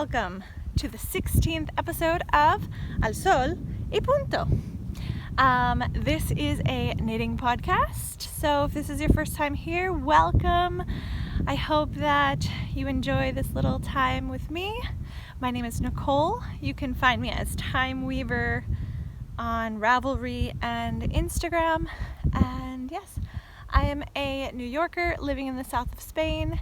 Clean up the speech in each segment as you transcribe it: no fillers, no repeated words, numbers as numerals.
welcome to the 16th episode of Sol y Punto. This is a knitting podcast, so if this is your first time here, welcome. I hope that you enjoy this little time with me. My name is Nicole. You can find me as ThymeWeaver on Ravelry and Instagram. And yes, I am a New Yorker living in the south of Spain,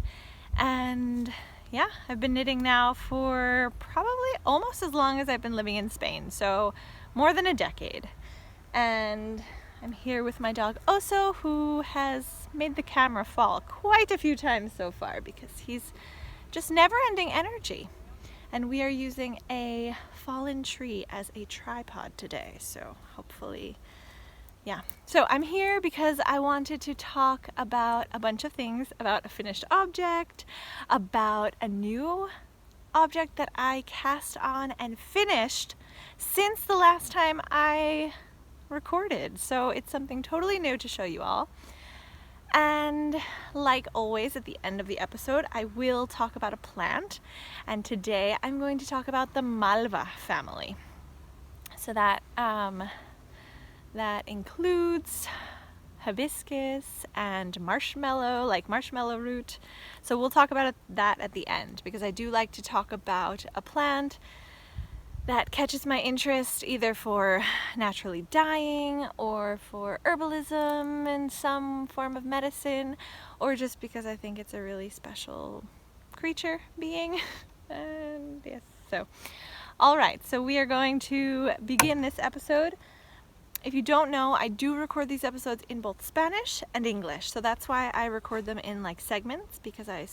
and yeah, I've been knitting now for probably almost as long as I've been living in Spain, so more than a decade. And I'm here with my dog Oso, who has made the camera fall quite a few times so far because he's just never-ending energy. And we are using a fallen tree as a tripod today, so hopefully, yeah. So I'm here because I wanted to talk about a bunch of things, about a finished object, about a new object that I cast on and finished since the last time I recorded. So it's something totally new to show you all. And like always, at the end of the episode, I will talk about a plant. And today I'm going to talk about the Malva family. So that includes Hibiscus and Marshmallow Root. So we'll talk about that at the end, because I do like to talk about a plant that catches my interest, either for naturally dyeing or for herbalism in some form of medicine, or just because I think it's a really special creature being. And yes, so all right, so we are going to begin this episode. If you don't know, I do record these episodes in both Spanish and English. So that's why I record them in like segments, because I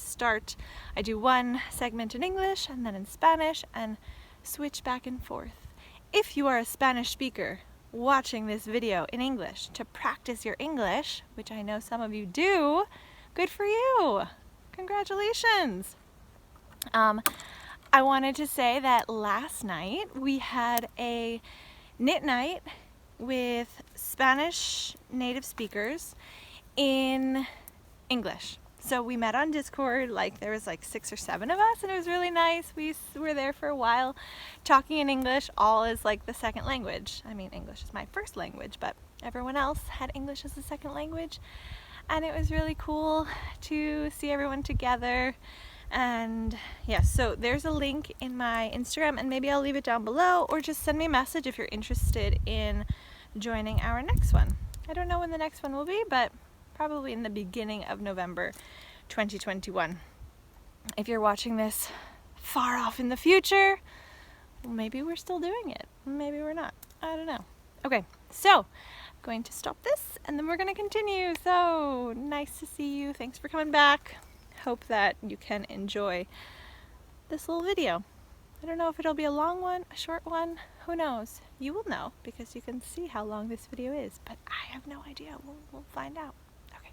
do one segment in English and then in Spanish and switch back and forth. If you are a Spanish speaker watching this video in English to practice your English, which I know some of you do, good for you. Congratulations. I wanted to say that last night we had a knit night with Spanish native speakers in English. So we met on Discord, there was 6 or 7 of us, and it was really nice. We were there for a while talking in English, all as the second language. I mean, English is my first language, but everyone else had English as a second language. And it was really cool to see everyone together. And yes, so there's a link in my Instagram, and maybe I'll leave it down below, or just send me a message if you're interested in joining our next one. I don't know when the next one will be, but probably in the beginning of November 2021. If you're watching this far off in the future, maybe we're still doing it. Maybe we're not. I don't know. Okay, so I'm going to stop this and then we're going to continue. So nice to see you. Thanks for coming back. Hope that you can enjoy this little video. I don't know if it'll be a long one, a short one, who knows? You will know because you can see how long this video is, but I have no idea. We'll find out. Okay.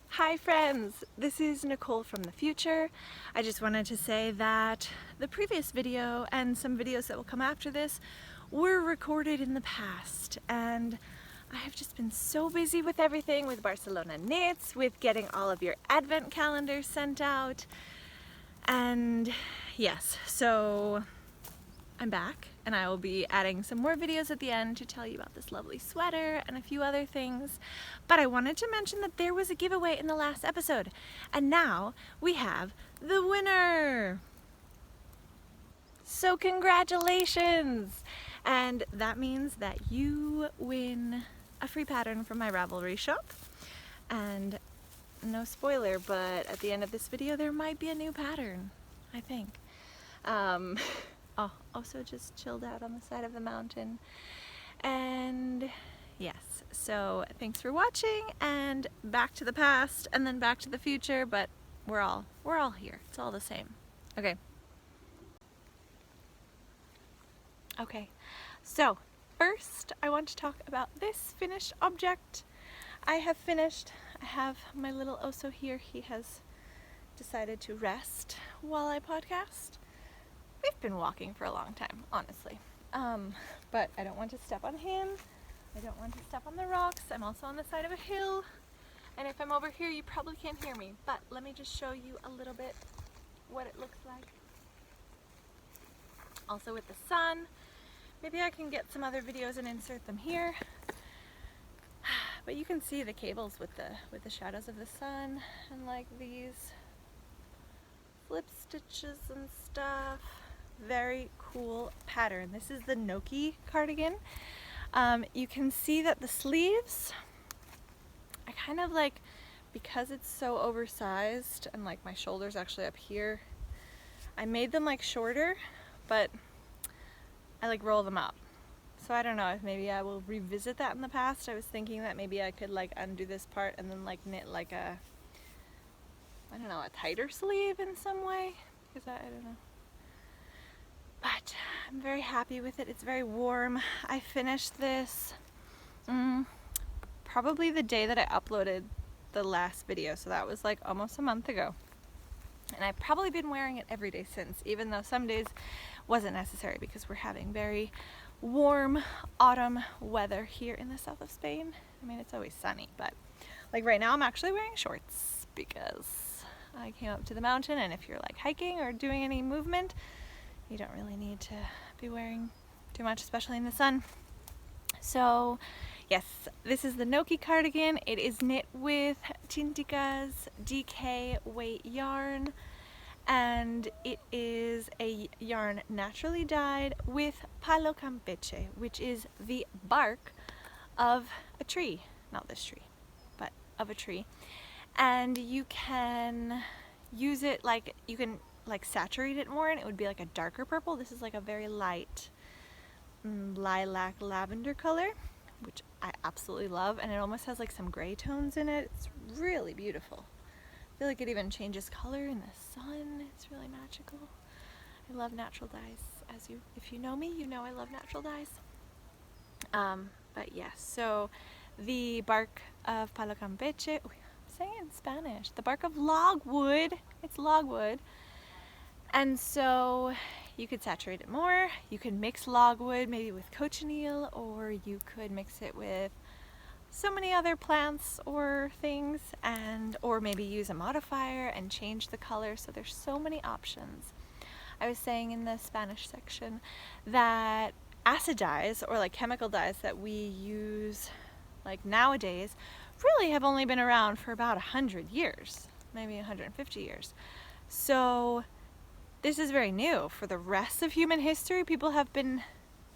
Hi friends, this is Nicole from the future. I just wanted to say that the previous video and some videos that will come after this were recorded in the past, and I have just been so busy with everything, with Barcelona Knits, with getting all of your advent calendars sent out. And yes, so I'm back, and I will be adding some more videos at the end to tell you about this lovely sweater and a few other things. But I wanted to mention that there was a giveaway in the last episode, and now we have the winner. So congratulations! And that means that you win a free pattern from my Ravelry shop. And no spoiler, but at the end of this video there might be a new pattern, I think. Also just chilled out on the side of the mountain. And yes, so thanks for watching, and back to the past and then back to the future, but we're all here. It's all the same. Okay. Okay, so first I want to talk about this finished object. I have my little Oso here. He has decided to rest while I podcast. We've been walking for a long time, honestly. But I don't want to step on him. I don't want to step on the rocks. I'm also on the side of a hill. And if I'm over here, you probably can't hear me, but let me just show you a little bit what it looks like. Also with the sun, maybe I can get some other videos and insert them here. But you can see the cables with the shadows of the sun and like these flip stitches and stuff. Very cool pattern. This is the Noki Cardigan. You can see that the sleeves, I kind of like, because it's so oversized and like my shoulder's actually up here, I made them like shorter, but I like roll them up. So I don't know if maybe I will revisit that in the past. I was thinking that maybe I could like undo this part and then like knit like a, I don't know, a tighter sleeve in some way, because I don't know. But I'm very happy with it. It's very warm. I finished this probably the day that I uploaded the last video, so that was like almost a month ago. And I've probably been wearing it every day since, even though some days wasn't necessary because we're having very warm autumn weather here in the south of Spain. I mean, it's always sunny, but like right now I'm actually wearing shorts because I came up to the mountain, and if you're like hiking or doing any movement, you don't really need to be wearing too much, especially in the sun. So yes, this is the Noki Cardigan. It is knit with Tintica's DK weight yarn, and it is a yarn naturally dyed with palo campeche, which is the bark of a tree. Not this tree, but of a tree. And you can use it like, you can like saturate it more and it would be like a darker purple. This is like a very light lilac lavender color, which I absolutely love, and it almost has like some gray tones in it. It's really beautiful. I feel like it even changes color in the sun. It's really magical. I love natural dyes. If you know me, you know I love natural dyes. But yes, so the bark of palo campeche, I'm saying it in Spanish, the bark of logwood, it's logwood. And so you could saturate it more. You could mix logwood maybe with cochineal, or you could mix it with so many other plants or things, and or maybe use a modifier and change the color. So there's so many options. I was saying in the Spanish section that acid dyes, or like chemical dyes that we use like nowadays, really have only been around for about 100 years, maybe 150 years. So this is very new. For the rest of human history, people have been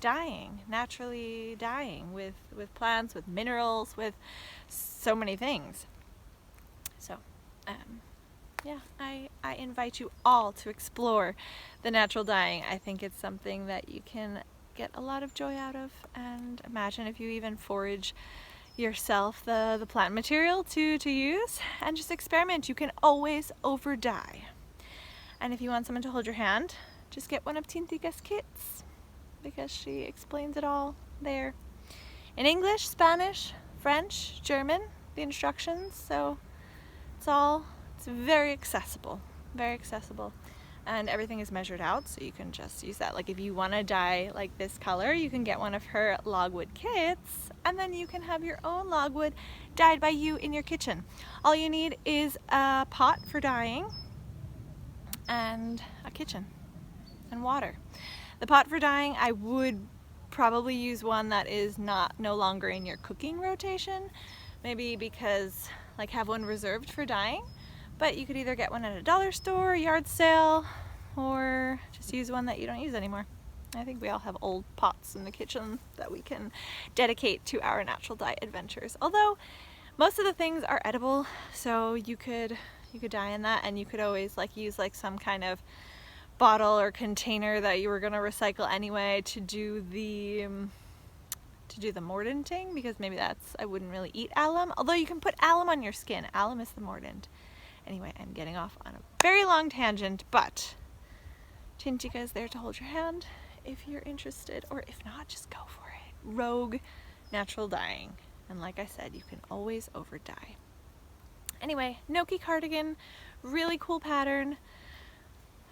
dying, naturally dying with plants, with minerals, with so many things. So yeah, I invite you all to explore the natural dyeing. I think it's something that you can get a lot of joy out of, and imagine if you even forage yourself the plant material to use and just experiment. You can always over dye. And if you want someone to hold your hand, just get one of Tintica's kits, because she explains it all there in English, Spanish, French, German, the instructions. So it's very accessible, and everything is measured out, so you can just use that. Like if you want to dye like this color, you can get one of her logwood kits, and then you can have your own logwood dyed by you in your kitchen. All you need is a pot for dyeing and a kitchen and water. The pot for dyeing, I would probably use one that is no longer in your cooking rotation, maybe because like have one reserved for dyeing, but you could either get one at a dollar store, yard sale, or just use one that you don't use anymore. I think we all have old pots in the kitchen that we can dedicate to our natural dye adventures. Although most of the things are edible, so you could dye in that, and you could always like use like some kind of bottle or container that you were going to recycle anyway to do the mordant-ing, because maybe I wouldn't really eat alum, although you can put alum on your skin. Alum is the mordant. Anyway, I'm getting off on a very long tangent, but Tintica is there to hold your hand if you're interested, or if not, just go for it. Rogue natural dyeing, and like I said, you can always over dye. Anyway, Noki Cardigan, really cool pattern.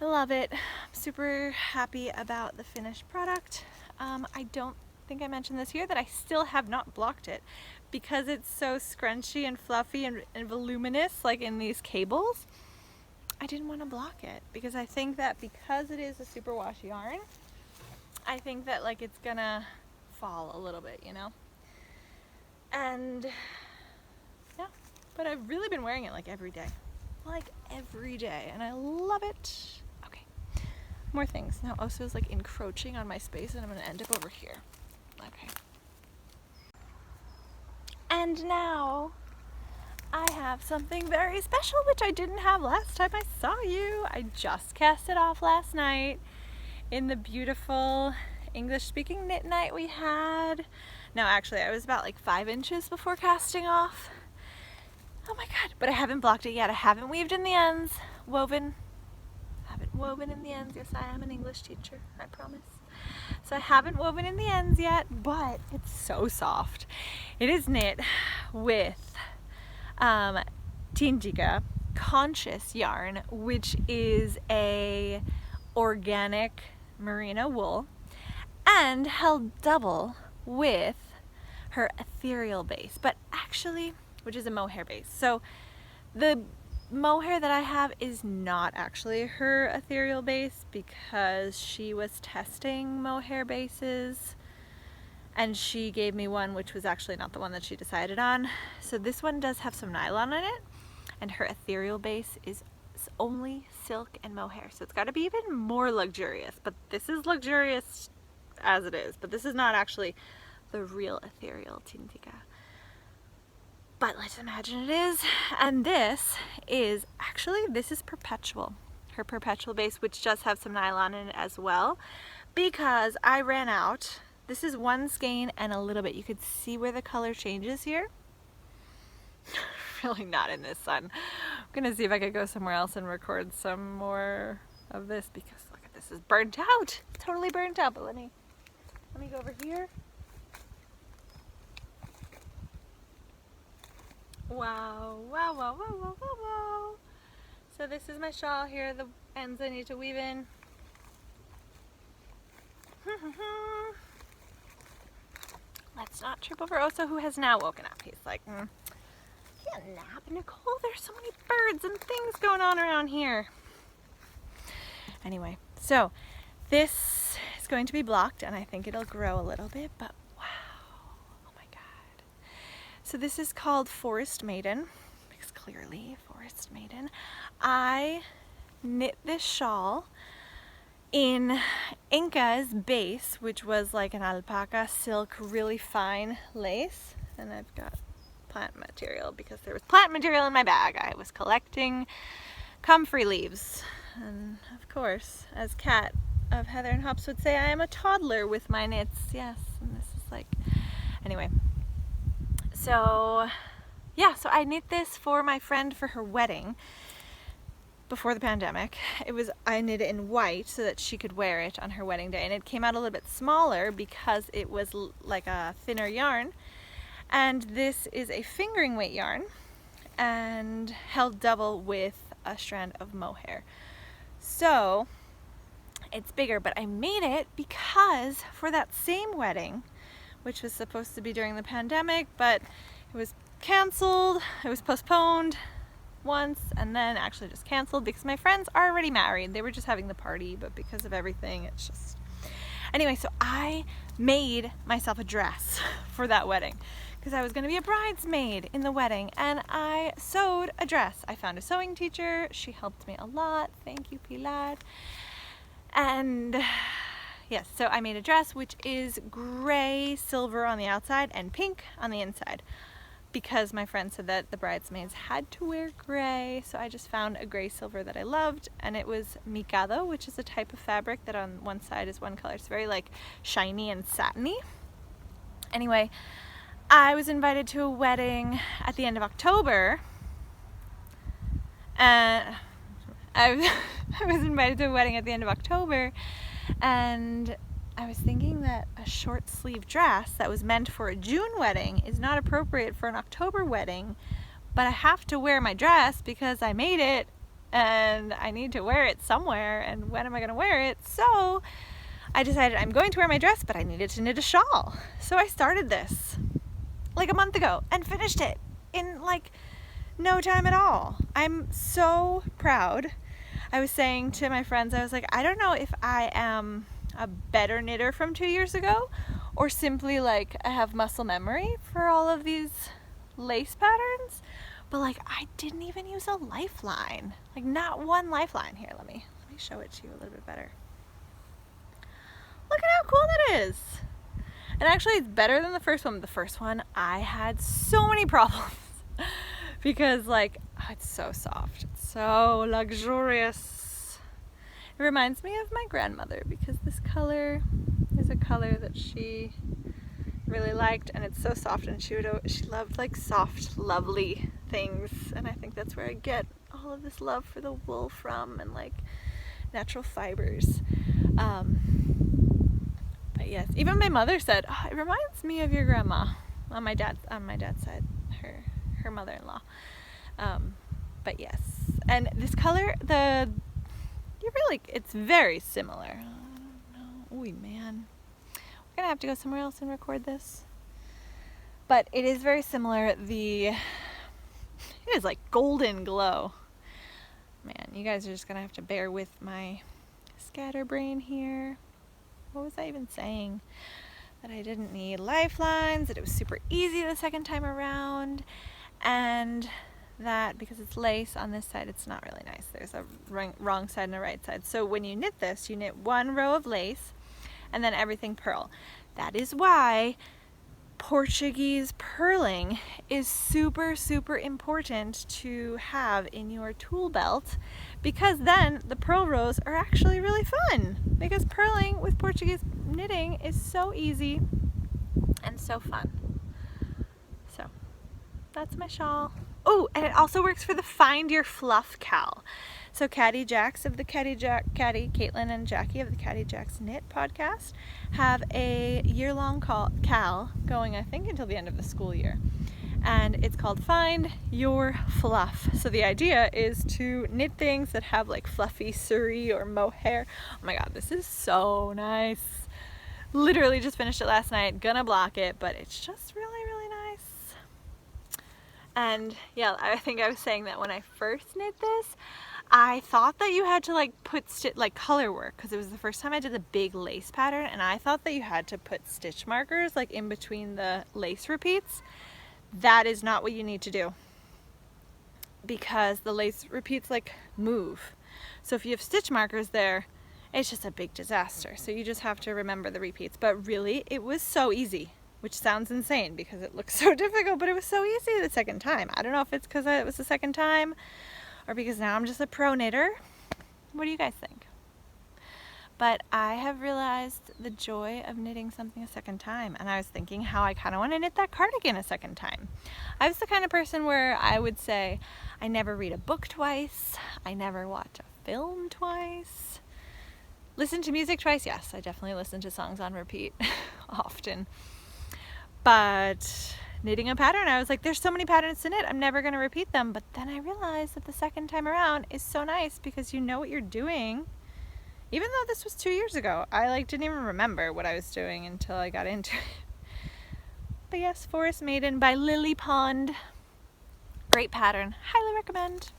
I love it. I'm super happy about the finished product. I don't think I mentioned this here, that I still have not blocked it because it's so scrunchy and fluffy and voluminous, like in these cables. I didn't want to block it because I think that because it is a superwash yarn, I think that like it's gonna fall a little bit, you know? And yeah, but I've really been wearing it like every day, and I love it. Okay, more things. Now Oso's like encroaching on my space and I'm gonna end up over here. Okay. And now I have something very special which I didn't have last time I saw you. I just cast it off last night in the beautiful English speaking knit night we had. No, actually I was about like 5 inches before casting off. Oh my god, but I haven't blocked it yet. I haven't weaved in the ends, woven in the ends. Yes, I am an English teacher, I promise. So I haven't woven in the ends yet, but it's so soft. It is knit with Trega Conscious yarn, which is a organic merino wool, and held double with her ethereal base, but actually, which is a mohair base. So the mohair that I have is not actually her ethereal base because she was testing mohair bases and she gave me one which was actually not the one that she decided on. So this one does have some nylon in it, and her ethereal base is only silk and mohair. So it's got to be even more luxurious, but this is luxurious as it is, but this is not actually the real ethereal Trega. But let's imagine it is. And this is perpetual. Her perpetual base, which does have some nylon in it as well, because I ran out. This is one skein and a little bit. You could see where the color changes here. Really not in this sun. I'm gonna see if I could go somewhere else and record some more of this because look at this, is burnt out. Totally burnt out, but let me go over here. Wow, wow, wow, wow, wow, wow, wow. So this is my shawl. Here are the ends I need to weave in. Let's not trip over Oso, who has now woken up. He's like, can't nap, Nicole. There's so many birds and things going on around here. Anyway, so this is going to be blocked and I think it'll grow a little bit, but so this is called Forest Maiden, because clearly Forest Maiden. I knit this shawl in Inca's base, which was like an alpaca silk, really fine lace. And I've got plant material because there was plant material in my bag. I was collecting comfrey leaves. And of course, as Kat of Heather and Hops would say, I am a toddler with my knits. Yes, and this is like, anyway. So yeah, so I knit this for my friend for her wedding before the pandemic. I knit it in white so that she could wear it on her wedding day, and it came out a little bit smaller because it was like a thinner yarn. And this is a fingering weight yarn and held double with a strand of mohair. So it's bigger, but I made it because for that same wedding, which was supposed to be during the pandemic, but it was canceled, it was postponed once, and then actually just canceled because my friends are already married. They were just having the party, but because of everything, it's just... Anyway, so I made myself a dress for that wedding because I was going to be a bridesmaid in the wedding, and I sewed a dress. I found a sewing teacher. She helped me a lot. Thank you, Pilar. And yes, so I made a dress which is gray, silver on the outside and pink on the inside because my friend said that the bridesmaids had to wear gray. So I just found a gray silver that I loved, and it was mikado, which is a type of fabric that on one side is one color. It's very like shiny and satiny. Anyway, I was invited to a wedding at the end of October. I was invited to a wedding at the end of October, and I was thinking that a short sleeve dress that was meant for a June wedding is not appropriate for an October wedding, but I have to wear my dress because I made it and I need to wear it somewhere, and when am I going to wear it? So I decided I'm going to wear my dress, but I needed to knit a shawl. So I started this like a month ago and finished it in like no time at all. I'm so proud. I was saying to my friends, I was like, I don't know if I am a better knitter from 2 years ago or simply like I have muscle memory for all of these lace patterns, but like I didn't even use a lifeline, like not one lifeline. Here, let me show it to you a little bit better. Look at how cool that is. And actually it's better than the first one. The first one I had so many problems because like it's so soft, it's so luxurious. It reminds me of my grandmother because this color is a color that she really liked, and it's so soft, and she loved like soft, lovely things, and I think that's where I get all of this love for the wool from, and like natural fibers. But yes, even my mother said, oh, it reminds me of your grandma on my dad's side, her mother-in-law. But yes, and this color, it's very similar. I don't know. Ooh, man. We're gonna have to go somewhere else and record this. But it is very similar. It is like golden glow. Man, you guys are just gonna have to bear with my scatterbrain here. What was I even saying? That I didn't need lifelines, that it was super easy the second time around, and that because it's lace on this side, it's not really nice. There's a wrong side and a right side. So when you knit this, you knit one row of lace and then everything purl. That is why Portuguese purling is super, super important to have in your tool belt, because then the purl rows are actually really fun, because purling with Portuguese knitting is so easy and so fun. So that's my shawl. Oh, and it also works for the Find Your Fluff Cal. So Caitlin and Jackie of the Caddy Jacks Knit podcast have a year-long cal going, I think, until the end of the school year. And it's called Find Your Fluff. So the idea is to knit things that have like fluffy suri or mohair. Oh my god, this is so nice. Literally just finished it last night. Gonna block it, but it's just really, really nice. And yeah, I think I was saying that when I first knit this, I thought that you had to like put color work, because it was the first time I did the big lace pattern, and I thought that you had to put stitch markers like in between the lace repeats. That is not what you need to do, because the lace repeats like move. So if you have stitch markers there, it's just a big disaster. So you just have to remember the repeats. But really, it was so easy, which sounds insane because it looks so difficult, but it was so easy the second time. I don't know if it's because it was the second time or because now I'm just a pro knitter. What do you guys think? But I have realized the joy of knitting something a second time, and I was thinking how I kind of want to knit that cardigan a second time. I was the kind of person where I would say I never read a book twice, I never watch a film twice, listen to music twice. Yes, I definitely listen to songs on repeat often. But knitting a pattern, I was like, there's so many patterns to knit, I'm never going to repeat them. But then I realized that the second time around is so nice because you know what you're doing. Even though this was 2 years ago, I didn't even remember what I was doing until I got into it. But yes, Forest Maiden by Lily Pond. Great pattern, highly recommend.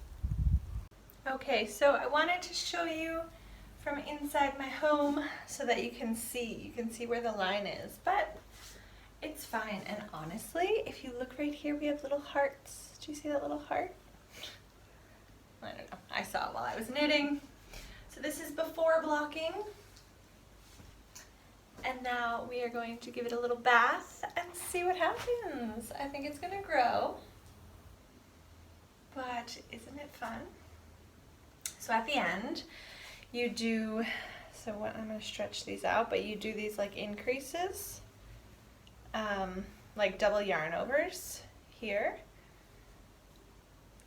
Okay, so I wanted to show you from inside my home so that you can see where the line is. But it's fine, and honestly, if you look right here, we have little hearts. Do you see that little heart? I don't know, I saw it while I was knitting. So this is before blocking, and now we are going to give it a little bath and see what happens. I think it's going to grow, but isn't it fun? So at the end, you do, I'm going to stretch these out, but you do these like increases, like double yarn overs here.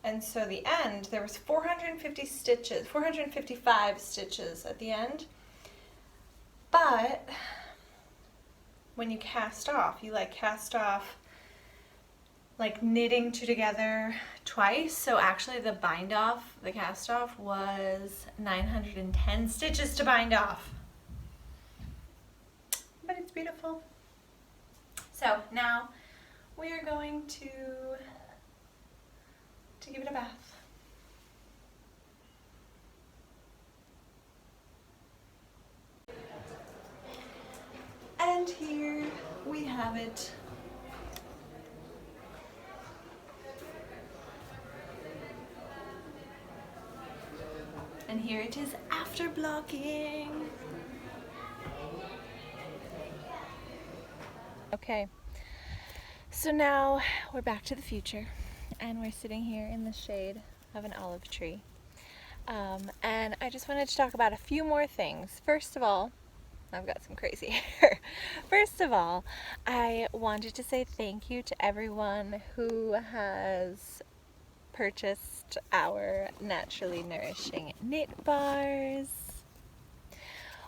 And so the end, there was 455 stitches at the end. But when you cast off, you cast off like knitting two together twice. So actually the cast off was 910 stitches to bind off. It's beautiful. So now we are going to give it a bath. And here we have it. And here it is after blocking. Okay, so now we're back to the future and we're sitting here in the shade of an olive tree. And I just wanted to talk about a few more things. First of all, I've got some crazy hair. First of all, I wanted to say thank you to everyone who has purchased our naturally nourishing knit bars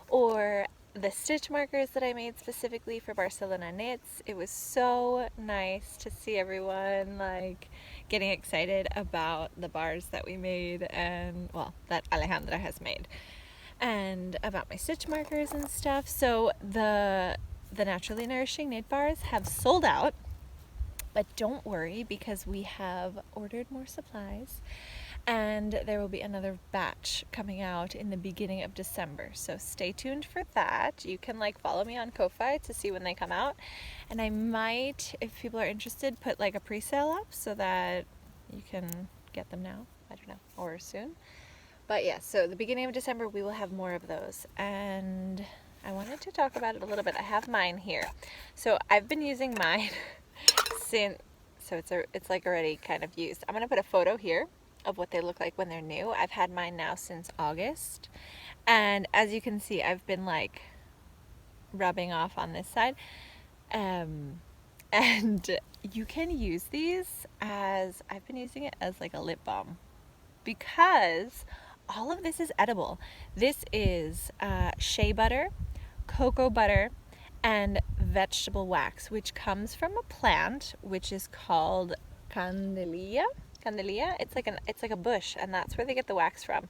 or the stitch markers that I made specifically for Barcelona Knits. It was so nice to see everyone like getting excited about the bars that we made and, well, that Alejandra has made, and about my stitch markers and stuff. So the naturally nourishing knit bars have sold out, but don't worry because we have ordered more supplies and there will be another batch coming out in the beginning of December. So stay tuned for that. You can like follow me on Ko-Fi to see when they come out. And I might, if people are interested, put like a pre-sale up so that you can get them now. I don't know, or soon. But yeah, so the beginning of December we will have more of those. And I wanted to talk about it a little bit. I have mine here. So I've been using mine since, so it's like already kind of used. I'm gonna put a photo here of what they look like when they're new. I've had mine now since August, and as you can see, I've been like rubbing off on this side, and you can use these as, I've been using it as like a lip balm because all of this is edible. This is shea butter, cocoa butter, and vegetable wax, which comes from a plant which is called Candelia. It's like a bush, and that's where they get the wax from.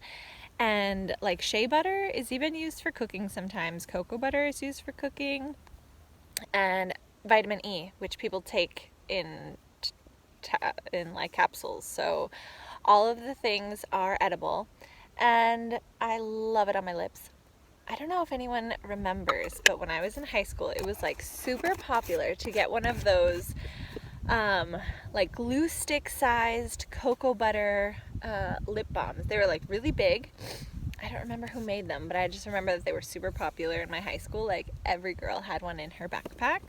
And like shea butter is even used for cooking sometimes. Cocoa butter is used for cooking, and vitamin E, which people take in like capsules. So all of the things are edible, and I love it on my lips. I don't know if anyone remembers, but when I was in high school, it was like super popular to get one of those like glue stick sized cocoa butter lip balms. They were like really big. I don't remember who made them, but I just remember that they were super popular in my high school. Like every girl had one in her backpack,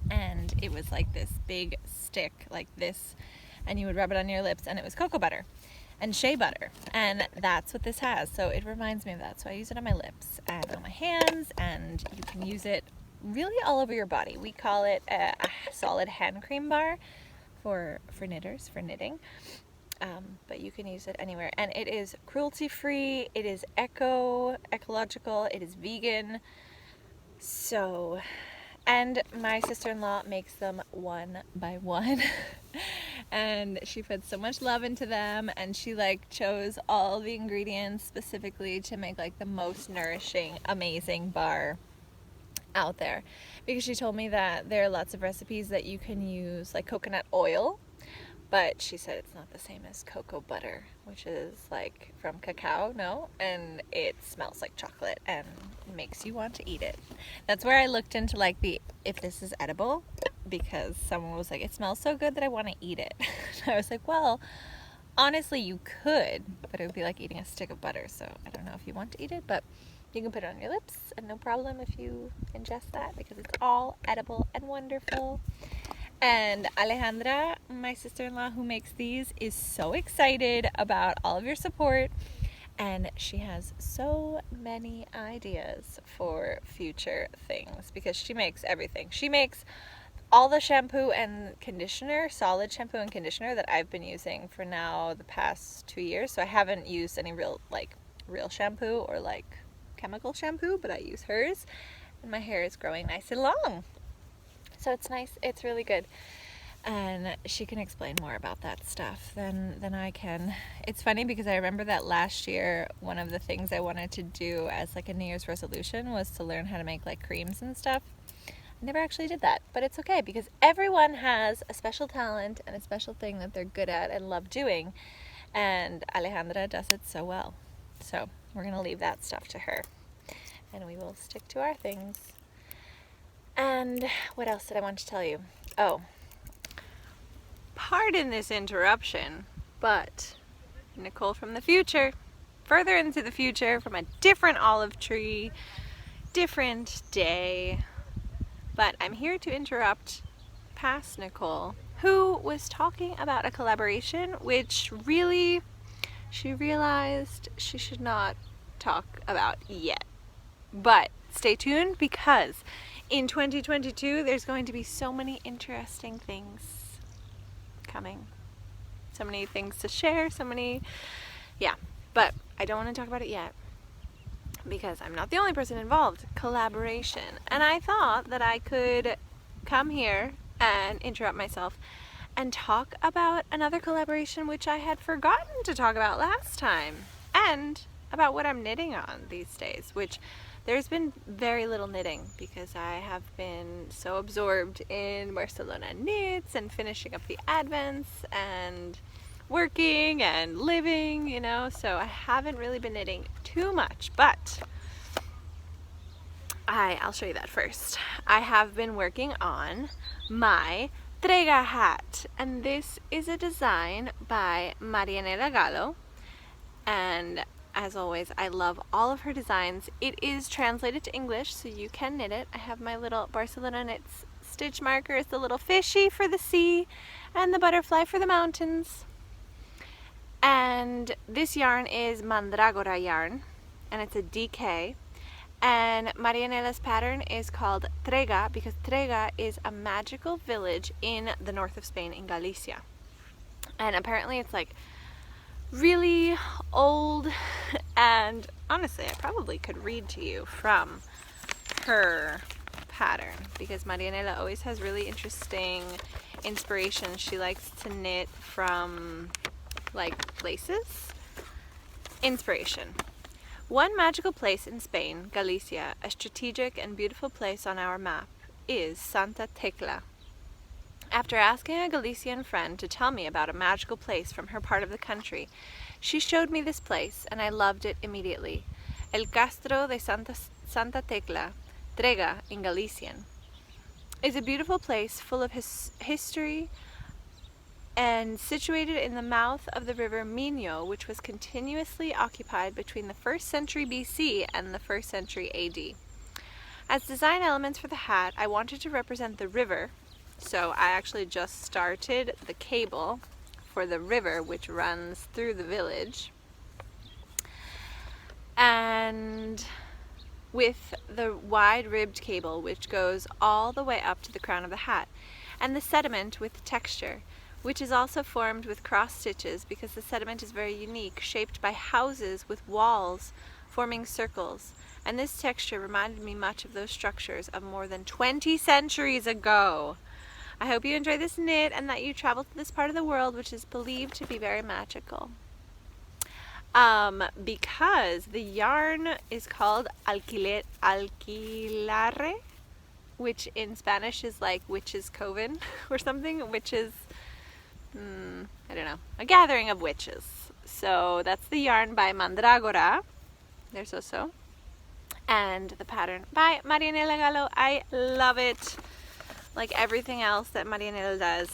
and it was like this big stick like this, and you would rub it on your lips, and it was cocoa butter and shea butter, and that's what this has. So it reminds me of that, so I use it on my lips and on my hands, and you can use it really all over your body. We call it a solid hand cream bar for knitters, for knitting, but you can use it anywhere, and it is cruelty free, it is ecological, it is vegan. So, and my sister-in-law makes them one by one and she put so much love into them, and she like chose all the ingredients specifically to make like the most nourishing, amazing bar out there, because she told me that there are lots of recipes that you can use like coconut oil, but she said it's not the same as cocoa butter, which is like from cacao, no, and it smells like chocolate and makes you want to eat it. That's where I looked into like if this is edible, because someone was like, it smells so good that I want to eat it. And I was like, well, honestly you could, but it would be like eating a stick of butter, so I don't know if you want to eat it, but you can put it on your lips and no problem if you ingest that, because it's all edible and wonderful. And Alejandra, my sister-in-law who makes these, is so excited about all of your support, and she has so many ideas for future things because she makes everything. She makes all the shampoo and conditioner, solid shampoo and conditioner that I've been using for now the past 2 years. So I haven't used any real shampoo or like chemical shampoo, but I use hers, and my hair is growing nice and long. So it's nice, it's really good. and she can explain more about that stuff than I can. It's funny because I remember that last year one of the things I wanted to do as like a New Year's resolution was to learn how to make like creams and stuff. I never actually did that, but it's okay because everyone has a special talent and a special thing that they're good at and love doing, and Alejandra does it so well. So we're gonna leave that stuff to her and we will stick to our things. And what else did I want to tell you? Oh, pardon this interruption, but Nicole from the future, further into the future, from a different olive tree, different day, but I'm here to interrupt past Nicole, who was talking about a collaboration which really she realized she should not talk about yet. But stay tuned because in 2022 there's going to be so many interesting things coming. So many things to share, but I don't want to talk about it yet because I'm not the only person involved. Collaboration. And I thought that I could come here and interrupt myself and talk about another collaboration which I had forgotten to talk about last time, and about what I'm knitting on these days, which there's been very little knitting because I have been so absorbed in Barcelona knits and finishing up the Advents and working and living, you know, so I haven't really been knitting too much, but I'll show you that first. I have been working on my Trega Hat, and this is a design by Marianela Gallo, and as always, I love all of her designs. It is translated to English, so you can knit it. I have my little Barcelona Knits stitch markers, the little fishy for the sea, and the butterfly for the mountains. And this yarn is Mandragora yarn, and it's a DK. And Marianela's pattern is called Trega, because Trega is a magical village in the north of Spain, in Galicia. And apparently it's like really old, and honestly I probably could read to you from her pattern because Marianela always has really interesting inspiration. She likes to knit from like places. Inspiration. One magical place in Spain, Galicia, a strategic and beautiful place on our map, is Santa Tecla. After asking a Galician friend to tell me about a magical place from her part of the country, she showed me this place, and I loved it immediately. El Castro de Santa Tecla, Trega in Galician, is a beautiful place full of history and situated in the mouth of the river Minho, which was continuously occupied between the 1st century BC and the 1st century AD. As design elements for the hat, I wanted to represent the river, so I actually just started the cable for the river which runs through the village, and with the wide ribbed cable which goes all the way up to the crown of the hat, and the sediment with texture, which is also formed with cross stitches because the sediment is very unique, shaped by houses with walls forming circles, and this texture reminded me much of those structures of more than 20 centuries ago. I hope you enjoy this knit and that you travel to this part of the world which is believed to be very magical. Because the yarn is called alquilare, which in Spanish is like witch's coven or something, which is I don't know, a gathering of witches. So that's the yarn by Mandragora. There's also, and the pattern by Marianela Gallo. I love it, like everything else that Marianela does.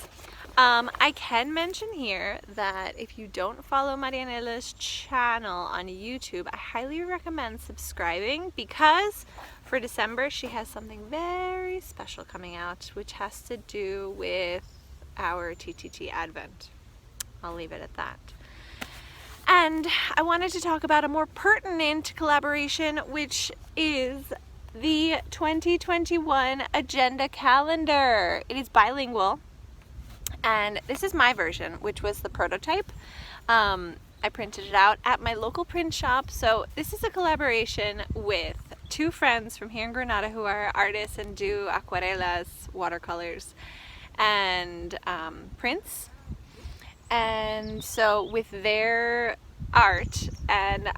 I can mention here that if you don't follow Marianela's channel on YouTube, I highly recommend subscribing because for December she has something very special coming out which has to do with our TTT Advent. I'll leave it at that. And I wanted to talk about a more pertinent collaboration, which is the 2021 agenda calendar. It is bilingual, and this is my version, which was the prototype. I printed it out at my local print shop. So this is a collaboration with two friends from here in Granada who are artists and do acuarelas, watercolors. and prints. And so with their art and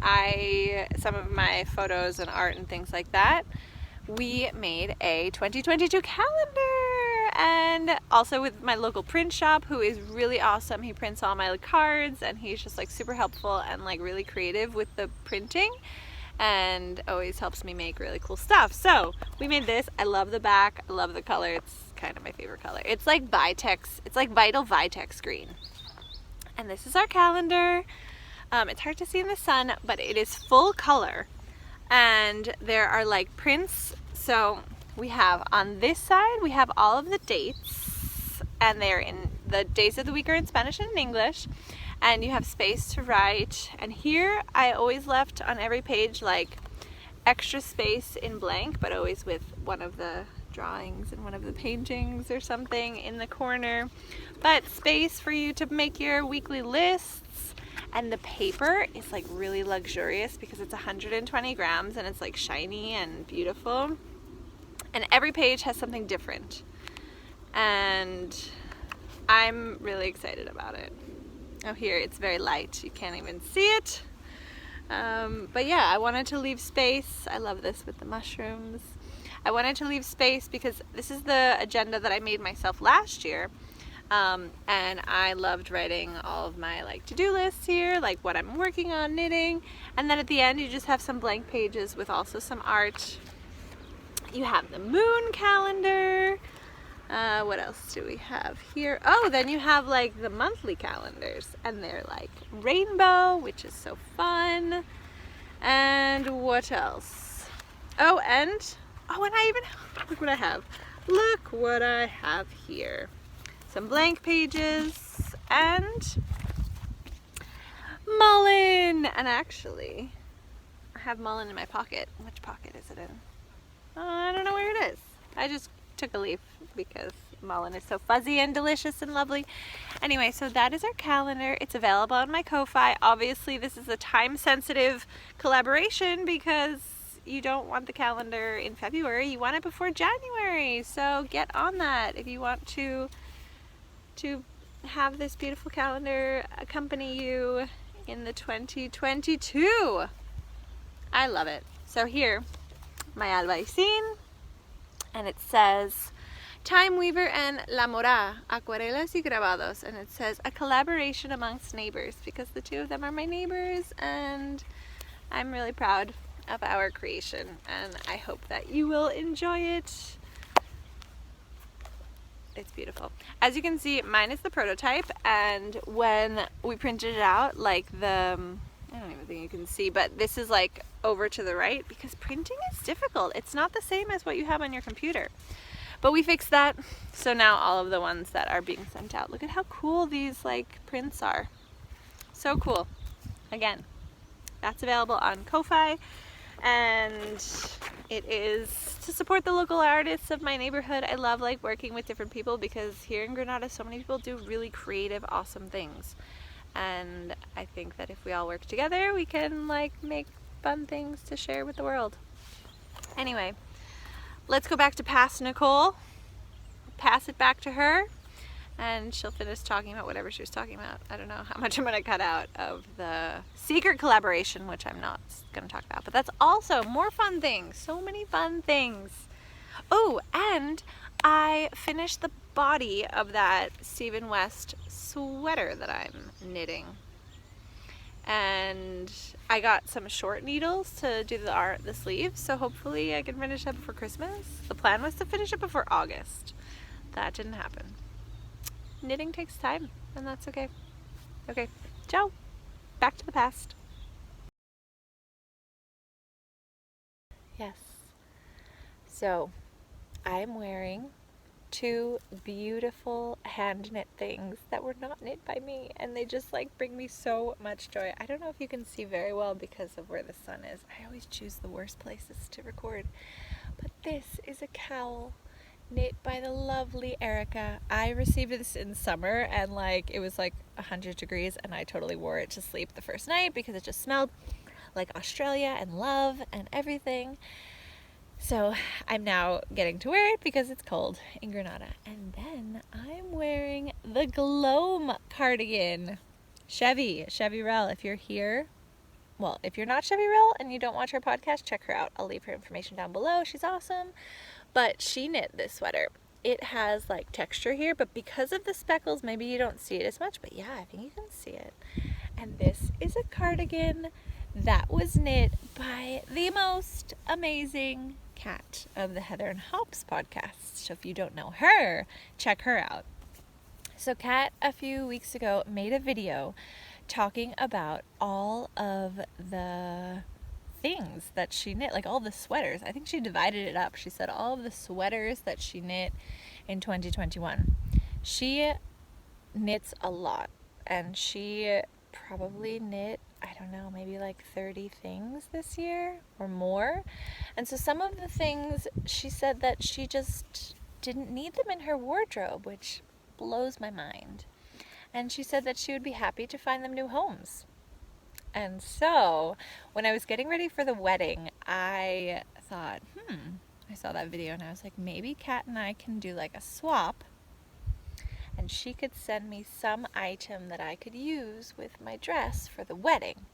some of my photos and art and things like that, we made a 2022 calendar. And also with my local print shop, who is really awesome. He prints all my cards, and he's just like super helpful and like really creative with the printing, and always helps me make really cool stuff. So we made this. I love the back. I love the color. It's kind of my favorite color. It's like Vitex. It's like Vital Vitex green. And this is our calendar. It's hard to see in the sun, but it is full color. And there are like prints. So we have on this side, we have all of the dates, and they're in the days of the week are in Spanish and in English. And you have space to write. And here I always left on every page like extra space in blank, but always with one of the drawings and one of the paintings or something in the corner. But space for you to make your weekly lists. And the paper is like really luxurious because it's 120 grams and it's like shiny and beautiful. And every page has something different. And I'm really excited about it. Oh, here it's very light. You can't even see it. But yeah, I wanted to leave space. I love this with the mushrooms. I wanted to leave space because this is the agenda that I made myself last year. And I loved writing all of my like to-do lists here, like what I'm working on knitting. And then at the end, you just have some blank pages with also some art. You have the moon calendar. What else do we have here? Oh, then you have like the monthly calendars, and they're like rainbow, which is so fun. And what else? Oh, and I even, look what I have. Look what I have here. Some blank pages and mullen. And actually, I have mullen in my pocket. Which pocket is it in? I don't know where it is. I just took a leaf because mullen is so fuzzy and delicious and lovely. Anyway, so that is our calendar. It's available on my Ko-Fi. Obviously, this is a time-sensitive collaboration because you don't want the calendar in February. You want it before January. So get on that if you want to have this beautiful calendar accompany you in the 2022. I love it. So here, my albaicín, and it says ThymeWeaver and La Mora, Acuarelas y Grabados, and it says a collaboration amongst neighbors because the two of them are my neighbors, and I'm really proud of our creation, and I hope that you will enjoy it. It's beautiful. As you can see, mine is the prototype, and when we printed it out, like I don't even think you can see, but this is like over to the right because printing is difficult. It's not the same as what you have on your computer. But we fixed that, so now all of the ones that are being sent out, look at how cool these like prints are. So cool. Again, that's available on Ko-Fi, and it is to support the local artists of my neighborhood. I love like working with different people because here in Granada so many people do really creative, awesome things. And I think that if we all work together, we can like make fun things to share with the world. Anyway, let's go back to past Nicole, pass it back to her, and she'll finish talking about whatever she was talking about. I don't know how much I'm going to cut out of the secret collaboration, which I'm not going to talk about, but that's also more fun things. So many fun things. Oh, and I finished the body of that Stephen West sweater that I'm knitting. And I got some short needles to do the sleeves, so hopefully I can finish it before Christmas. The plan was to finish it before August. That didn't happen. Knitting takes time, and that's okay. Okay, ciao. Back to the past. Yes. So, I'm wearing two beautiful hand knit things that were not knit by me, and they just like bring me so much joy. I don't know if you can see very well because of where the sun is. I always choose the worst places to record. But this is a cowl knit by the lovely Erica. I received this in summer, and like it was like 100 degrees, and I totally wore it to sleep the first night because it just smelled like Australia and love and everything. So I'm now getting to wear it because it's cold in Granada. And then I'm wearing the Gloam Cardigan. Chevy Rell, if you're here, well, if you're not Chevy Rell and you don't watch her podcast, check her out. I'll leave her information down below. She's awesome. But she knit this sweater. It has like texture here, but because of the speckles, maybe you don't see it as much. But yeah, I think you can see it. And this is a cardigan that was knit by the most amazing Kat of the Heather and Hops podcast. So if you don't know her, check her out. So Kat, a few weeks ago, made a video talking about all of the things that she knit, like all the sweaters. I think she divided it up. She said all of the sweaters that she knit in 2021. She knits a lot, and she probably knit, I don't know, maybe like 30 things this year or more. And so some of the things, she said that she just didn't need them in her wardrobe, which blows my mind. And she said that she would be happy to find them new homes. And so when I was getting ready for the wedding, I thought, I saw that video and I was like, maybe Kat and I can do like a swap, and she could send me some item that I could use with my dress for the wedding.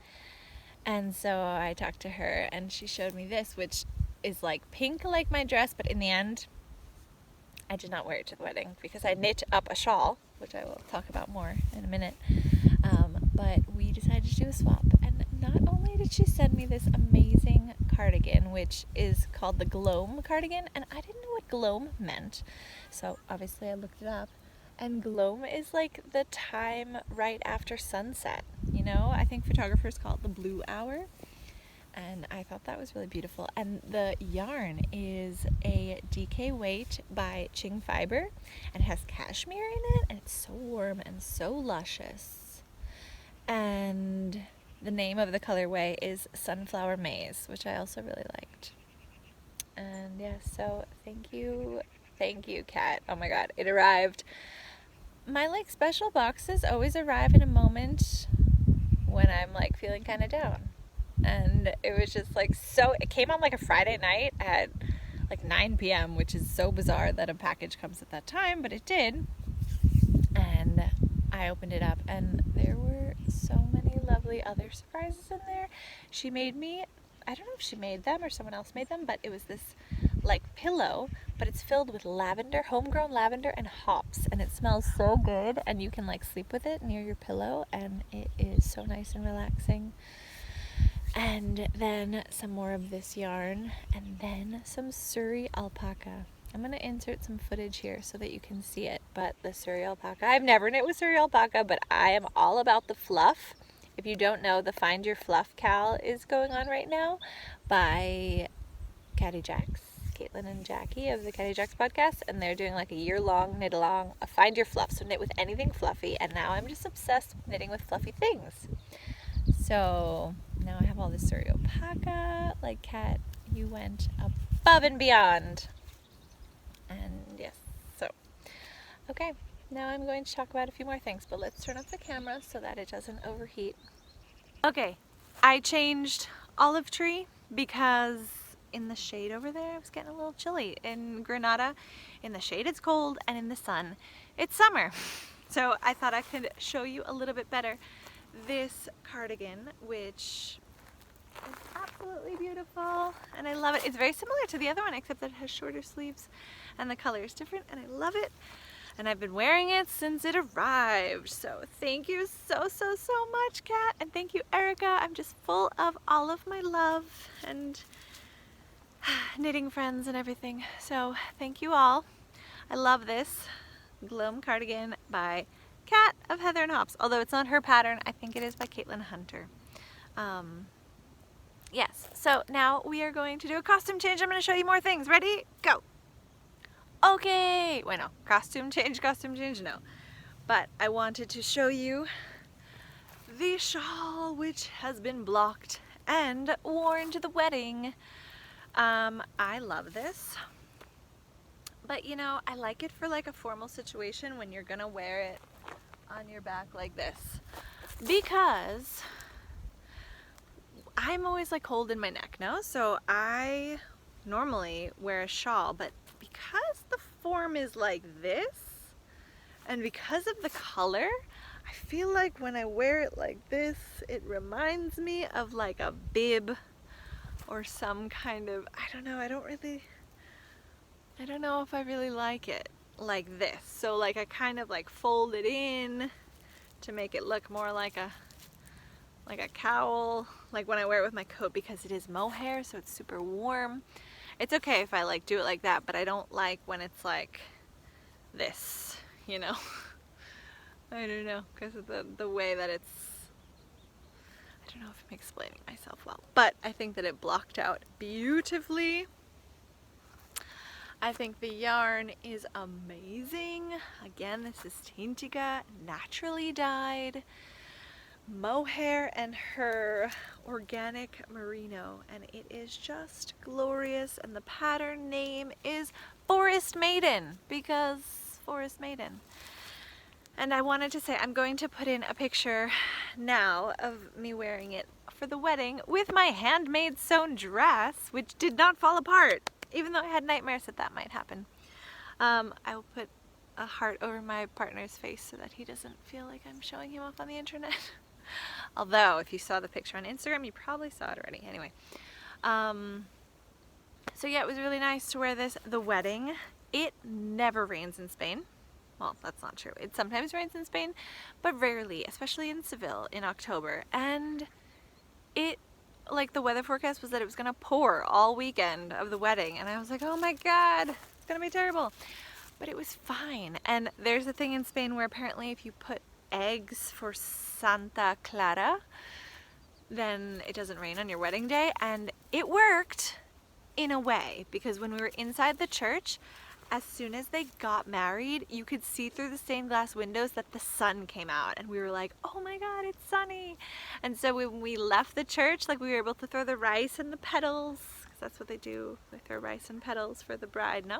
And so I talked to her and she showed me this, which is like pink like my dress, but in the end I did not wear it to the wedding because I knit up a shawl, which I will talk about more in a minute. But we decided to do a swap, and not only did she send me this amazing cardigan, which is called the Gloam Cardigan, and I didn't know what gloam meant, so obviously I looked it up. And gloam is like the time right after sunset, you know? I think photographers call it the blue hour. And I thought that was really beautiful. And the yarn is a DK weight by Ching Fiber, and it has cashmere in it, and it's so warm and so luscious. And the name of the colorway is Sunflower Maze, which I also really liked. And yeah, so thank you, Kat. Oh my god, it arrived. My like special boxes always arrive in a moment when I'm like feeling kind of down. And it was just like, so it came on like a Friday night at like 9 p.m., which is so bizarre that a package comes at that time, but it did. And I opened it up and there were so many lovely other surprises in there. She made me, I don't know if she made them or someone else made them, but it was this like pillow, but it's filled with lavender, homegrown lavender and hops, and it smells so good, and you can like sleep with it near your pillow, and it is so nice and relaxing. And then some more of this yarn, and then some Surrey alpaca. I'm going to insert some footage here so that you can see it, but the Surrey alpaca, I've never knit with Surrey alpaca, but I am all about the fluff. If you don't know, the Find Your Fluff Cal is going on right now by Caddy Jacks, Caitlin and Jackie of the Caddy Jacks podcast, and they're doing like a year-long knit-along, a Find Your Fluff, so knit with anything fluffy, and now I'm just obsessed with knitting with fluffy things. So now I have all this Surrey alpaca. Like, Kat, you went above and beyond. And yes, so okay, now I'm going to talk about a few more things, but let's turn off the camera so that it doesn't overheat. Okay, I changed olive tree because in the shade over there I was getting a little chilly. In Granada, in the shade it's cold, and in the sun it's summer. So I thought I could show you a little bit better this cardigan, which is absolutely beautiful, and I love it. It's very similar to the other one, except that it has shorter sleeves and the color is different, and I love it. And I've been wearing it since it arrived. So thank you so much, Kat, and thank you, Erica. I'm just full of all of my love and knitting friends and everything. So thank you all. I love this Gloam Cardigan by Kat of Heather and Hops. Although it's not her pattern, I think it is by Caitlin Hunter. Yes, so now we are going to do a costume change. I'm going to show you more things. Ready? Go! Okay! Wait, no. Costume change, no. But I wanted to show you the shawl, which has been blocked and worn to the wedding. I love this. But, you know, I like it for like a formal situation when you're going to wear it on your back like this. Because I'm always like holding my neck, no? So I normally wear a shawl, but because the form is like this, and because of the color, I feel like when I wear it like this, it reminds me of like a bib or some kind of, I don't know, I don't know if I really like it like this. So like I kind of like fold it in to make it look more like a cowl, like when I wear it with my coat, because it is mohair, so it's super warm. It's okay if I like do it like that, but I don't like when it's like this, you know. I don't know, because of the way that it's, I don't know if I'm explaining myself well, but I think that it blocked out beautifully. I think the yarn is amazing. Again, this is Tintiga, naturally dyed mohair and her organic merino, and it is just glorious. And the pattern name is Forest Maiden, because Forest Maiden. And I wanted to say, I'm going to put in a picture now of me wearing it for the wedding with my handmade sewn dress, which did not fall apart, even though I had nightmares that that might happen. I will put a heart over my partner's face so that he doesn't feel like I'm showing him off on the internet. Although, if you saw the picture on Instagram, you probably saw it already. Anyway, so yeah, it was really nice to wear this. The wedding, it never rains in Spain. Well, that's not true. It sometimes rains in Spain, but rarely, especially in Seville in October. And it, like, the weather forecast was that it was gonna pour all weekend of the wedding, and I was like, oh my god, it's gonna be terrible. But it was fine. And there's a thing in Spain where apparently if you put eggs for Santa Clara, then it doesn't rain on your wedding day. And it worked in a way, because when we were inside the church, as soon as they got married, you could see through the stained glass windows that the sun came out, and we were like, oh my god, it's sunny. And so when we left the church, like, we were able to throw the rice and the petals, because that's what they do, they throw rice and petals for the bride, no?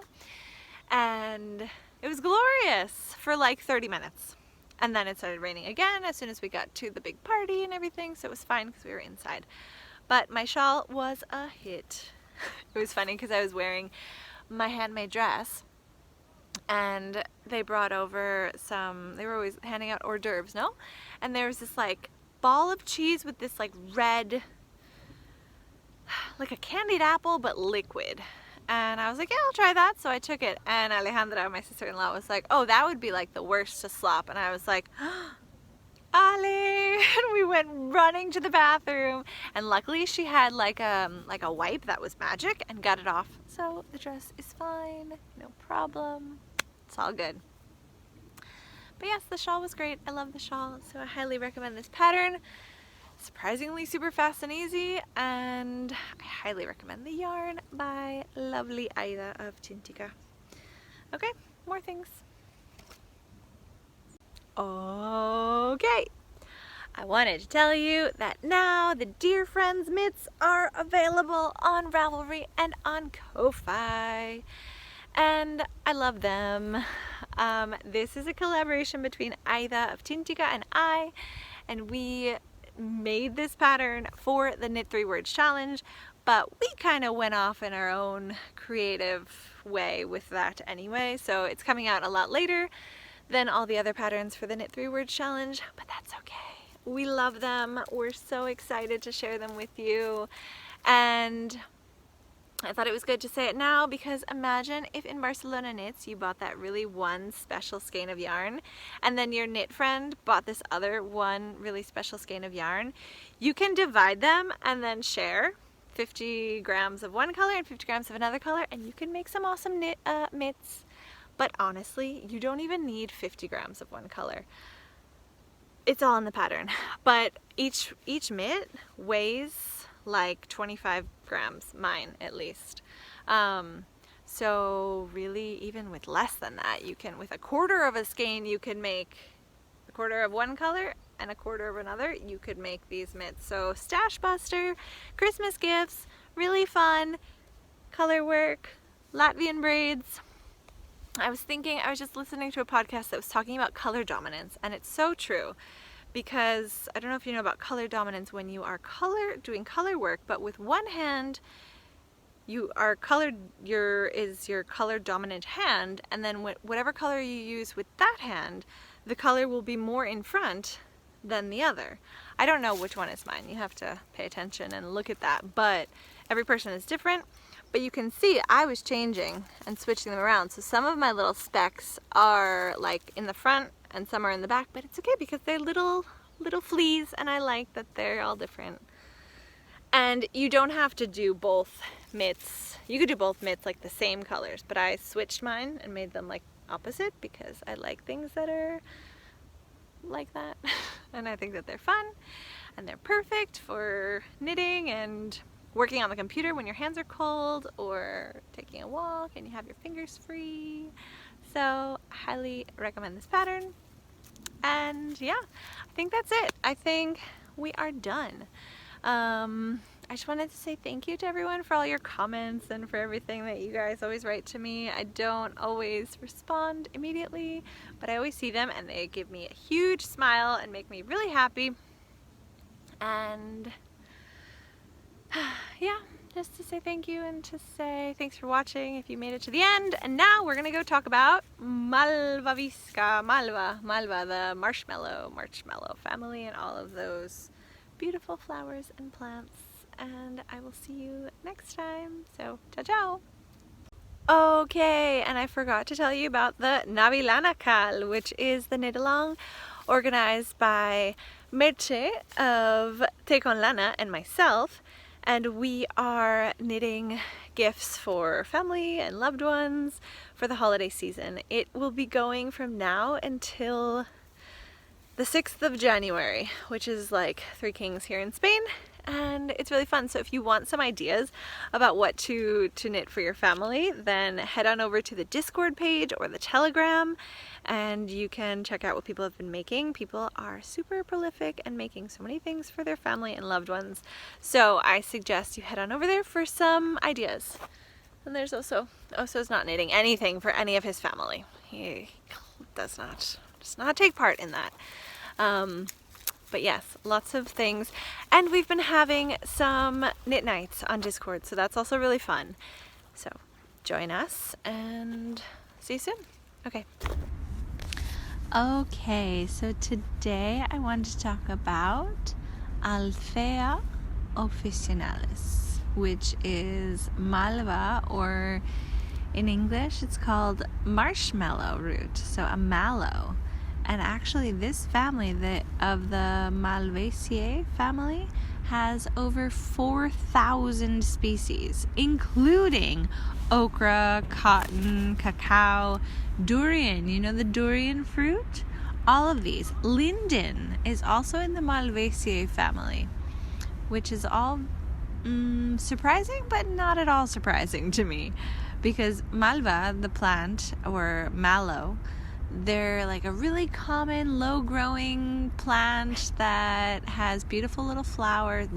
And it was glorious for like 30 minutes. And then it started raining again as soon as we got to the big party and everything, so it was fine because we were inside. But my shawl was a hit. It was funny because I was wearing my handmade dress, and they brought over some, they were always handing out hors d'oeuvres, no? And there was this like ball of cheese with this like red, like a candied apple but liquid. And I was like, yeah, I'll try that. So I took it, and Alejandra, my sister-in-law, was like, oh, that would be like the worst to slop. And I was like, Ale! And we went running to the bathroom, and luckily she had like a wipe that was magic and got it off. So the dress is fine, no problem. It's all good. But yes, the shawl was great. I love the shawl, so I highly recommend this pattern. Surprisingly super fast and easy, and I highly recommend the yarn by lovely Aida of Tintiga. Okay, more things. Okay, I wanted to tell you that now the Dear Friends mitts are available on Ravelry and on Ko-Fi, and I love them. This is a collaboration between Aida of Tintiga and I, and we made this pattern for the Knit 3 Words Challenge, but we kind of went off in our own creative way with that anyway, so it's coming out a lot later than all the other patterns for the Knit 3 Words Challenge, but that's okay. We love them. We're so excited to share them with you, and I thought it was good to say it now, because imagine if in Barcelona Knits you bought that really one special skein of yarn, and then your knit friend bought this other one really special skein of yarn. You can divide them and then share 50 grams of one color and 50 grams of another color, and you can make some awesome mitts. But honestly, you don't even need 50 grams of one color. It's all in the pattern. But each mitt weighs like 25 grams, mine at least. So really, even with less than that, you can, with a quarter of a skein, you can make a quarter of one color and a quarter of another. You could make these mitts. So stash buster, Christmas gifts, really fun, color work, Latvian braids. I was just listening to a podcast that was talking about color dominance, and it's so true. Because I don't know if you know about color dominance when you are doing color work, but with one hand you are colored, is your color dominant hand, and then whatever color you use with that hand, the color will be more in front than the other. I don't know which one is mine. You have to pay attention and look at that, but every person is different. But you can see I was changing and switching them around. So some of my little specks are like in the front and some are in the back, but it's okay because they're little fleas, and I like that they're all different. And you don't have to do both mitts. You could do both mitts like the same colors, but I switched mine and made them like opposite because I like things that are like that. And I think that they're fun and they're perfect for knitting and working on the computer when your hands are cold, or taking a walk and you have your fingers free. So I highly recommend this pattern. And yeah, I think that's it. I think we are done. I just wanted to say thank you to everyone for all your comments and for everything that you guys always write to me. I don't always respond immediately, but I always see them and they give me a huge smile and make me really happy. And yeah, just to say thank you and to say thanks for watching if you made it to the end. And now we're gonna go talk about Malva, the marshmallow family, and all of those beautiful flowers and plants. And I will see you next time. So, ciao ciao! Okay, and I forgot to tell you about the Navilanakal, which is the knit-along organized by Merche of Te Con Lana and myself. And we are knitting gifts for family and loved ones for the holiday season. It will be going from now until the 6th of January, which is like Three Kings here in Spain, and it's really fun. So if you want some ideas about what to knit for your family, then head on over to the Discord page or the Telegram, and you can check out what people have been making. People are super prolific and making so many things for their family and loved ones. So I suggest you head on over there for some ideas. And there's Oso's not knitting anything for any of his family. He does not take part in that. But yes, lots of things. And we've been having some knit nights on Discord, so that's also really fun. So join us and see you soon. Okay, so today I want to talk about Althea officinalis, which is malva, or in English it's called marshmallow root, so a mallow. And actually this family of the Malvaceae family has over 4,000 species, including okra, cotton, cacao, durian, you know the durian fruit? All of these. Linden is also in the Malvaceae family, which is all surprising, but not at all surprising to me, because malva, the plant, or mallow, they're like a really common low-growing plant that has beautiful little flowers,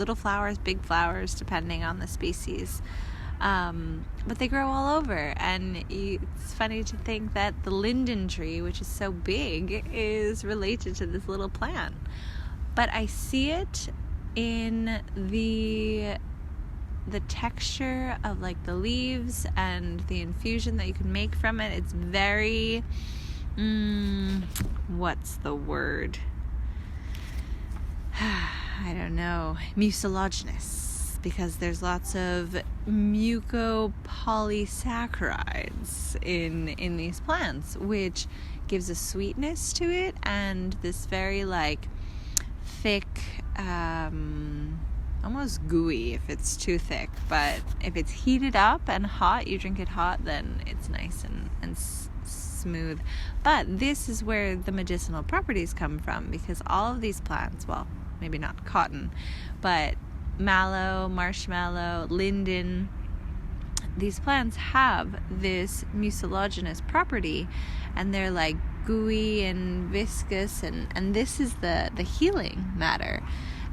big flowers, depending on the species. But they grow all over, and it's funny to think that the linden tree, which is so big, is related to this little plant. But I see it in the texture of like the leaves and the infusion that you can make from it. It's very what's the word? I don't know. Mucilagynous, because there's lots of mucopolysaccharides in these plants, which gives a sweetness to it, and this very like thick, almost gooey if it's too thick, but if it's heated up and hot, you drink it hot, then it's nice and smooth. But this is where the medicinal properties come from, because all of these plants, well, maybe not cotton, but mallow, marshmallow, linden, these plants have this mucilagynous property, and they're like gooey and viscous, and this is the healing matter.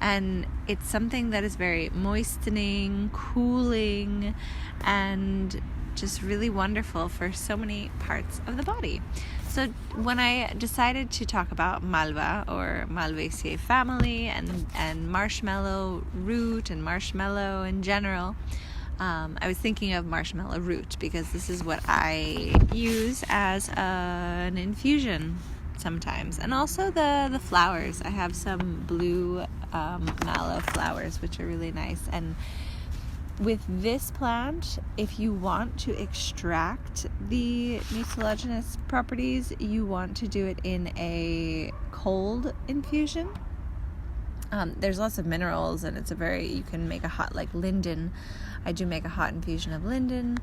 And it's something that is very moistening, cooling, and just really wonderful for so many parts of the body. So when I decided to talk about malva, or Malvaceae family, and marshmallow root and marshmallow in general, I was thinking of Marshmallow Root because this is what I use as an infusion sometimes. And also the flowers. I have some blue mallow flowers, which are really nice. And with this plant, if you want to extract the mucilaginous properties, you want to do it in a cold infusion. There's lots of minerals, and you can make a hot, like linden. I do make a hot infusion of linden,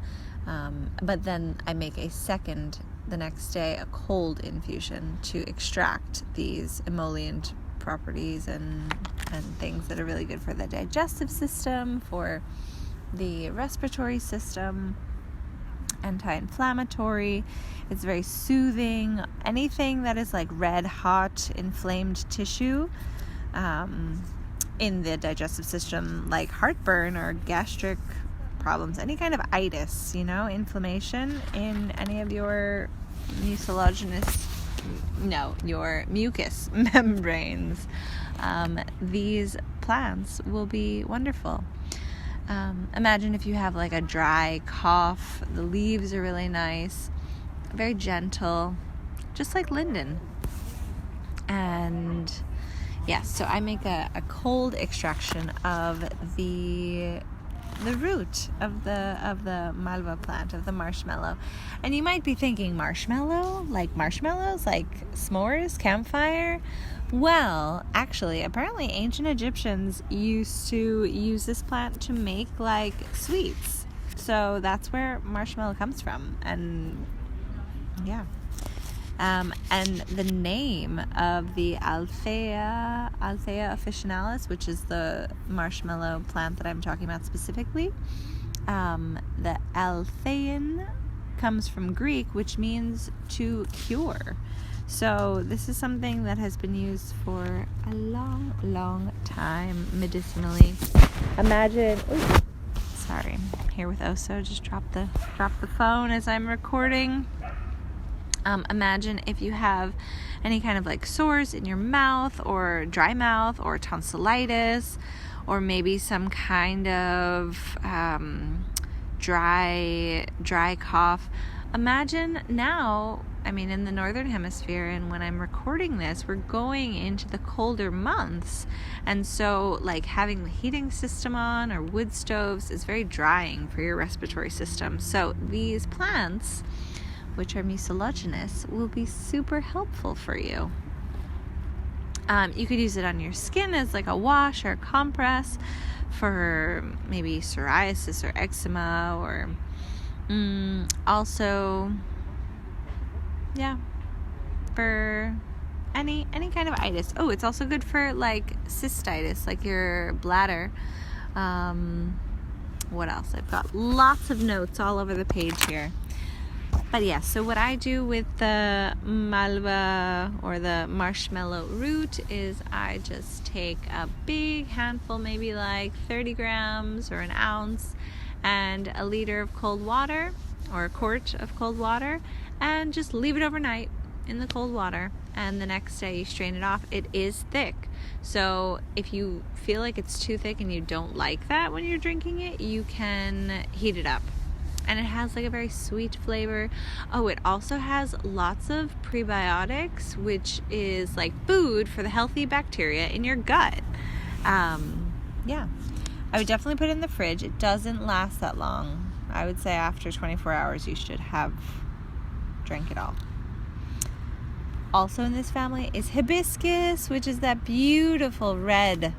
but then I make a second the next day, a cold infusion to extract these emollient properties and things that are really good for the digestive system, for the respiratory system, anti-inflammatory. It's very soothing. Anything that is like red hot inflamed tissue in the digestive system, like heartburn or gastric problems, any kind of itis, inflammation in any of your your mucus membranes, these plants will be wonderful. Imagine if you have like a dry cough, the leaves are really nice, very gentle, just like linden. And yes, so I make a cold extraction of the root of the malva plant, of the marshmallow. And you might be thinking, marshmallow? Like marshmallows? Like s'mores? Campfire? Well, actually, apparently ancient Egyptians used to use this plant to make like sweets. So that's where marshmallow comes from. And yeah. And the name of the Althea officinalis, which is the marshmallow plant that I'm talking about specifically, the Altheian comes from Greek, which means to cure. So this is something that has been used for a long, long time medicinally. Imagine, sorry, I'm here with Oso, just dropped the phone as I'm recording. Imagine if you have any kind of like sores in your mouth, or dry mouth, or tonsillitis, or maybe some kind of dry cough. Imagine now, in the northern hemisphere, and when I'm recording this, we're going into the colder months, and so like having the heating system on or wood stoves is very drying for your respiratory system. So these plants, which are mucilaginous, will be super helpful for you. You could use it on your skin as like a wash or a compress for maybe psoriasis or eczema, or also, for any kind of itis. Oh, it's also good for like cystitis, like your bladder. What else? I've got lots of notes all over the page here. But yeah, so what I do with the malva or the marshmallow root is I just take a big handful, maybe like 30 grams or an ounce, and a liter of cold water, or a quart of cold water, and just leave it overnight in the cold water. And the next day you strain it off. It is thick, so if you feel like it's too thick and you don't like that when you're drinking it, you can heat it up. And it has like a very sweet flavor. Oh, it also has lots of prebiotics, which is like food for the healthy bacteria in your gut. I would definitely put it in the fridge. It doesn't last that long. I would say after 24 hours you should have drank it all. Also in this family is hibiscus, which is that beautiful red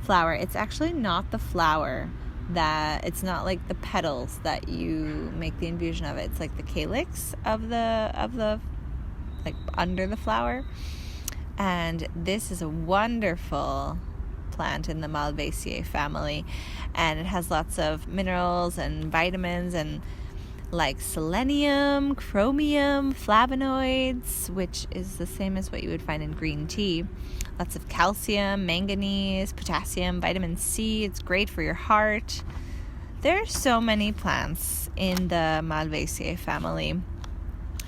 flower. It's actually not the flower. It's not like the petals that you make the infusion of. It's like the calyx of the like under the flower. And this is a wonderful plant in the Malvaceae family, and it has lots of minerals and vitamins, and like selenium, chromium, flavonoids, which is the same as what you would find in green tea. Lots of calcium, manganese, potassium, vitamin C. It's great for your heart. There are so many plants in the Malvaceae family.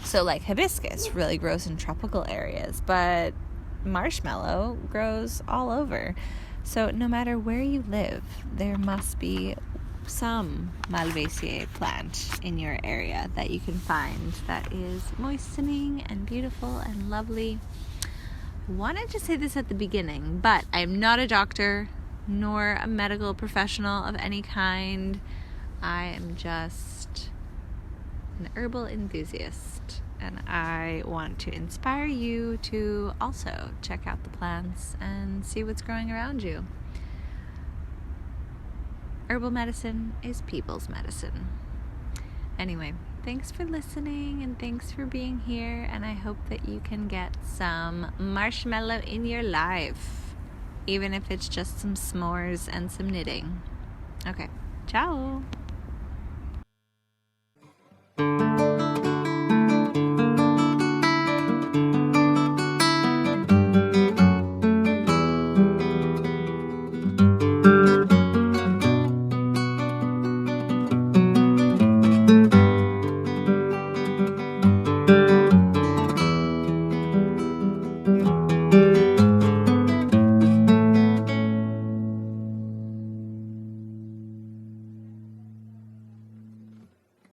So like hibiscus really grows in tropical areas, but marshmallow grows all over. So no matter where you live, there must be some Malvaceae plant in your area that you can find that is moistening and beautiful and lovely. Wanted to say this at the beginning, but I'm not a doctor nor a medical professional of any kind. I am just an herbal enthusiast, and I want to inspire you to also check out the plants and see what's growing around you. Herbal medicine is people's medicine. Anyway, thanks for listening and thanks for being here, and I hope that you can get some marshmallow in your life, even if it's just some s'mores and some knitting. Okay, ciao!